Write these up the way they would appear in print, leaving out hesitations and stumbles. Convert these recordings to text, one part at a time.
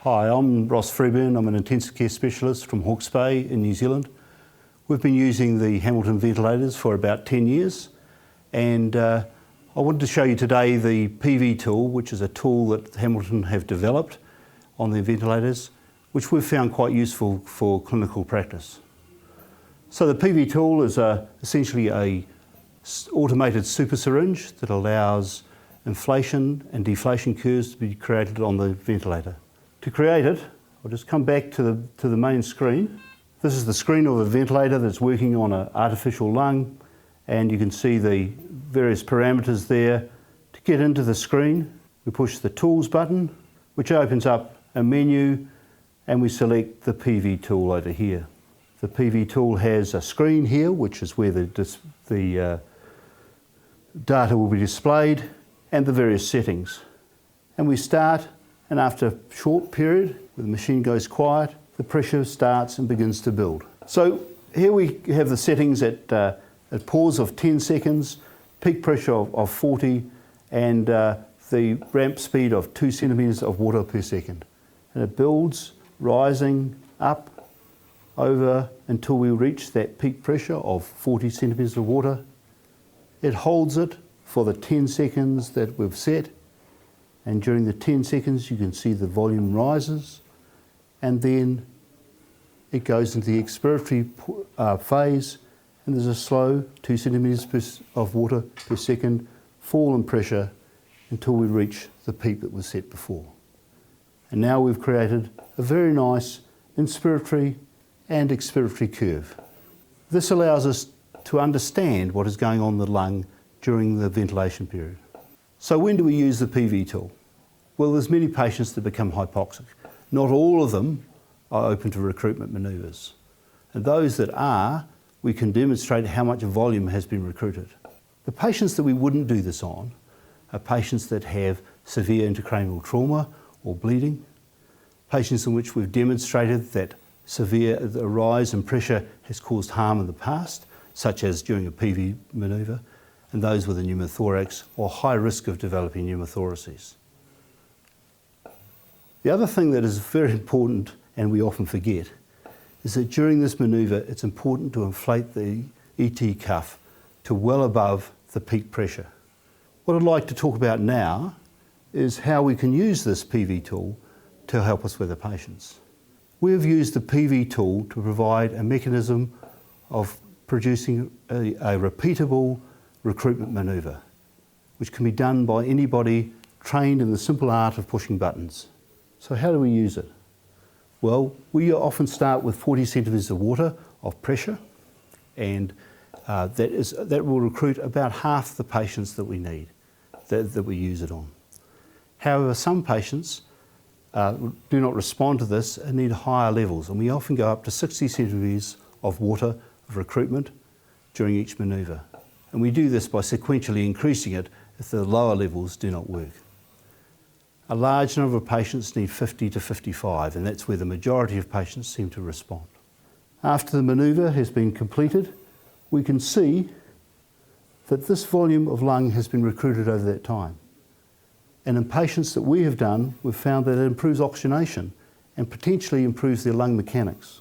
Hi, I'm Ross Freebairn. I'm an intensive care specialist from Hawke's Bay in New Zealand. We've been using the Hamilton ventilators for about 10 years, and I wanted to show you today the PV tool, which is a tool that Hamilton have developed on their ventilators, which we've found quite useful for clinical practice. So the PV tool is essentially an automated super syringe that allows inflation and deflation curves to be created on the ventilator. To create it, I'll just come back to the main screen. This is the screen of a ventilator that's working on an artificial lung, and you can see the various parameters there. To get into the screen, we push the Tools button, which opens up a menu, and we select the PV tool over here. The PV tool has a screen here, which is where the data will be displayed, and the various settings. And we start, and after a short period, when the machine goes quiet, the pressure starts and begins to build. So here we have the settings at pause of 10 seconds, peak pressure of 40, and the ramp speed of 2 centimetres of water per second. And it builds, rising up over until we reach that peak pressure of 40 centimetres of water. It holds it for the 10 seconds that we've set, and during the 10 seconds you can see the volume rises, and then it goes into the expiratory phase, and there's a slow 2 centimetres of water per second fall in pressure until we reach the peak that was set before. And now we've created a very nice inspiratory and expiratory curve. This allows us to understand what is going on in the lung during the ventilation period. So when do we use the PV tool? Well, there's many patients that become hypoxic. Not all of them are open to recruitment manoeuvres. And those that are, we can demonstrate how much volume has been recruited. The patients that we wouldn't do this on are patients that have severe intracranial trauma or bleeding, patients in which we've demonstrated that the rise in pressure has caused harm in the past, such as during a PV manoeuvre, and those with a pneumothorax or high risk of developing pneumothoraces. The other thing that is very important, and we often forget, is that during this manoeuvre it's important to inflate the ET cuff to well above the peak pressure. What I'd like to talk about now is how we can use this PV tool to help us with the patients. We have used the PV tool to provide a mechanism of producing a repeatable recruitment manoeuvre, which can be done by anybody trained in the simple art of pushing buttons. So how do we use it? Well, we often start with 40 centimetres of water of pressure, and that will recruit about half the patients that we need, that we use it on. However, some patients do not respond to this and need higher levels, and we often go up to 60 centimetres of water of recruitment during each manoeuvre. And we do this by sequentially increasing it if the lower levels do not work. A large number of patients need 50 to 55, and that's where the majority of patients seem to respond. After the manoeuvre has been completed, we can see that this volume of lung has been recruited over that time. And in patients that we have done, we've found that it improves oxygenation and potentially improves their lung mechanics.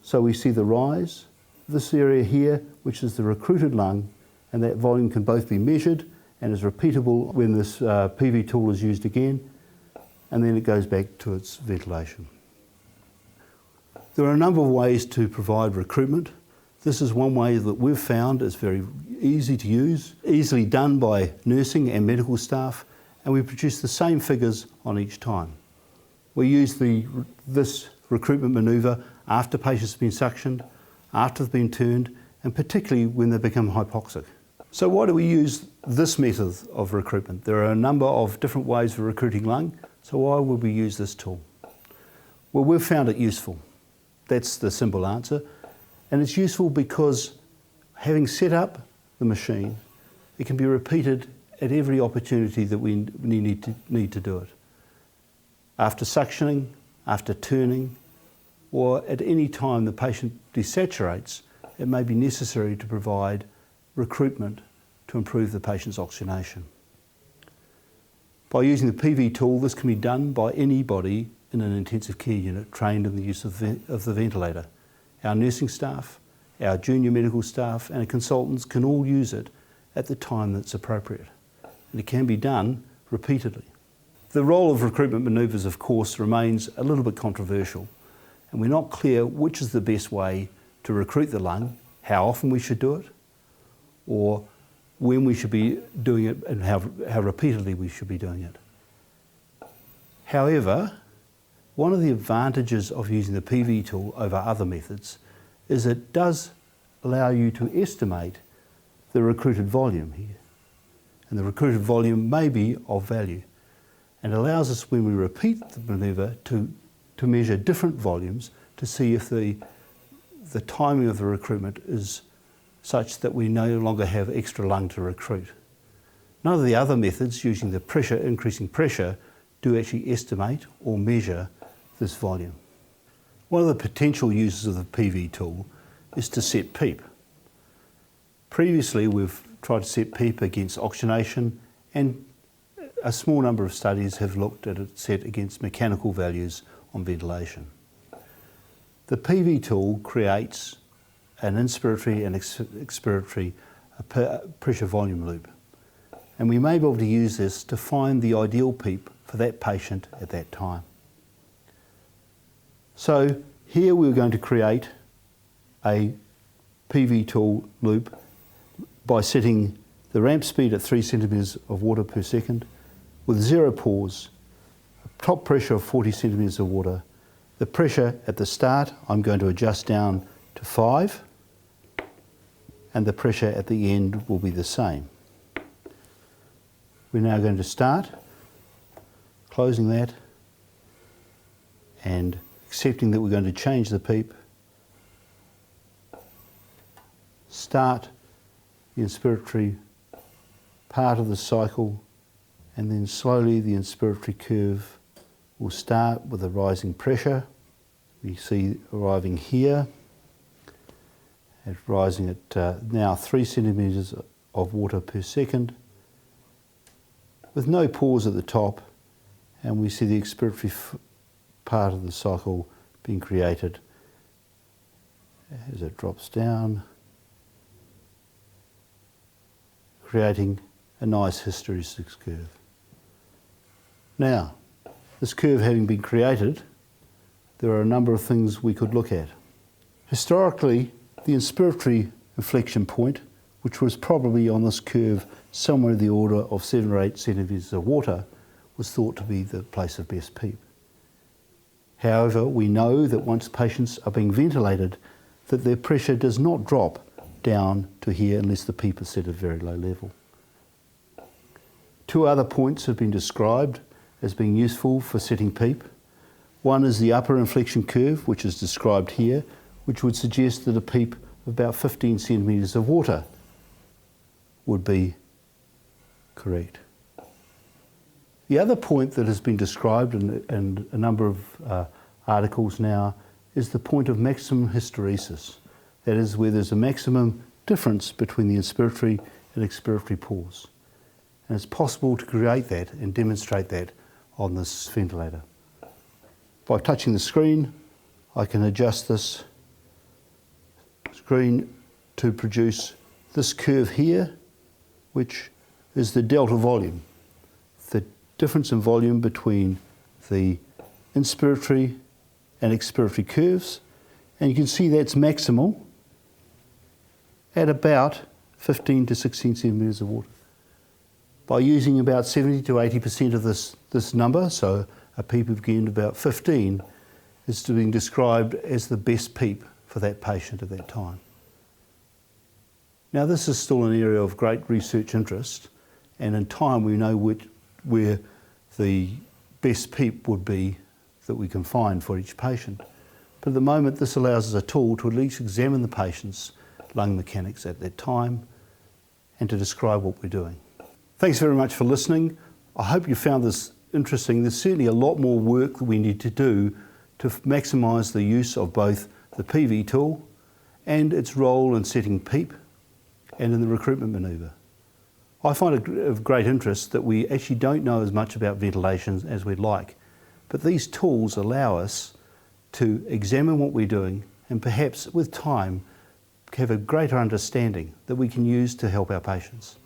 So we see the rise, this area here, which is the recruited lung, and that volume can both be measured and is repeatable when this PV tool is used again, and then it goes back to its ventilation. There are a number of ways to provide recruitment. This is one way that we've found is very easy to use, easily done by nursing and medical staff, and we produce the same figures on each time. We use this recruitment manoeuvre after patients have been suctioned, after they've been turned, and particularly when they become hypoxic. So why do we use this method of recruitment? There are a number of different ways of recruiting lung, so why would we use this tool? Well, we've found it useful. That's the simple answer. And it's useful because having set up the machine, it can be repeated at every opportunity that we need to do it. After suctioning, after turning, or at any time the patient desaturates, it may be necessary to provide recruitment to improve the patient's oxygenation. By using the PV tool, this can be done by anybody in an intensive care unit trained in the use of the ventilator. Our nursing staff, our junior medical staff and our consultants can all use it at the time that's appropriate. And it can be done repeatedly. The role of recruitment manoeuvres, of course, remains a little bit controversial, and we're not clear which is the best way to recruit the lung, how often we should do it, or when we should be doing it and how repeatedly we should be doing it. However, one of the advantages of using the PV tool over other methods is it does allow you to estimate the recruited volume here. And the recruited volume may be of value, and allows us, when we repeat the manoeuvre, to measure different volumes to see if the timing of the recruitment is such that we no longer have extra lung to recruit. None of the other methods using the pressure, increasing pressure, do actually estimate or measure this volume. One of the potential uses of the PV tool is to set PEEP. Previously, we've tried to set PEEP against oxygenation, and a small number of studies have looked at it set against mechanical values on ventilation. The PV tool creates an inspiratory and expiratory pressure volume loop, and we may be able to use this to find the ideal PEEP for that patient at that time. So here we're going to create a PV tool loop by setting the ramp speed at 3 centimetres of water per second with 0 pause, a top pressure of 40 centimetres of water. The pressure at the start I'm going to adjust down to 5, and the pressure at the end will be the same. We're now going to start, closing that, and accepting that we're going to change the PEEP. Start the inspiratory part of the cycle, and then slowly the inspiratory curve will start with a rising pressure. We see arriving here, and rising at now 3 centimetres of water per second, with no pause at the top, and we see the expiratory part of the cycle being created as it drops down, creating a nice hysteresis curve. Now, this curve having been created, there are a number of things we could look at. Historically, the inspiratory inflection point, which was probably on this curve somewhere in the order of 7 or 8 centimetres of water, was thought to be the place of best PEEP. However, we know that once patients are being ventilated, that their pressure does not drop down to here unless the PEEP is set at a very low level. 2 other points have been described as being useful for setting PEEP. One is the upper inflection curve, which is described here, which would suggest that a PEEP of about 15 centimetres of water would be correct. The other point that has been described in a number of articles now is the point of maximum hysteresis. That is where there's a maximum difference between the inspiratory and expiratory pause. And it's possible to create that and demonstrate that on this ventilator. By touching the screen, I can adjust this screen to produce this curve here, which is the delta volume, the difference in volume between the inspiratory and expiratory curves, and you can see that's maximal at about 15 to 16 centimetres of water. By using about 70 to 80% of this number, so a PEEP of again about 15, is being described as the best PEEP for that patient at that time. Now, this is still an area of great research interest, and in time we know where the best PEEP would be that we can find for each patient. But at the moment, this allows us a tool to at least examine the patient's lung mechanics at that time and to describe what we're doing. Thanks very much for listening. I hope you found this interesting. There's certainly a lot more work that we need to do to maximise the use of both the PV tool and its role in setting PEEP and in the recruitment manoeuvre. I find it of great interest that we actually don't know as much about ventilation as we'd like. but these tools allow us to examine what we're doing and perhaps with time have a greater understanding that we can use to help our patients.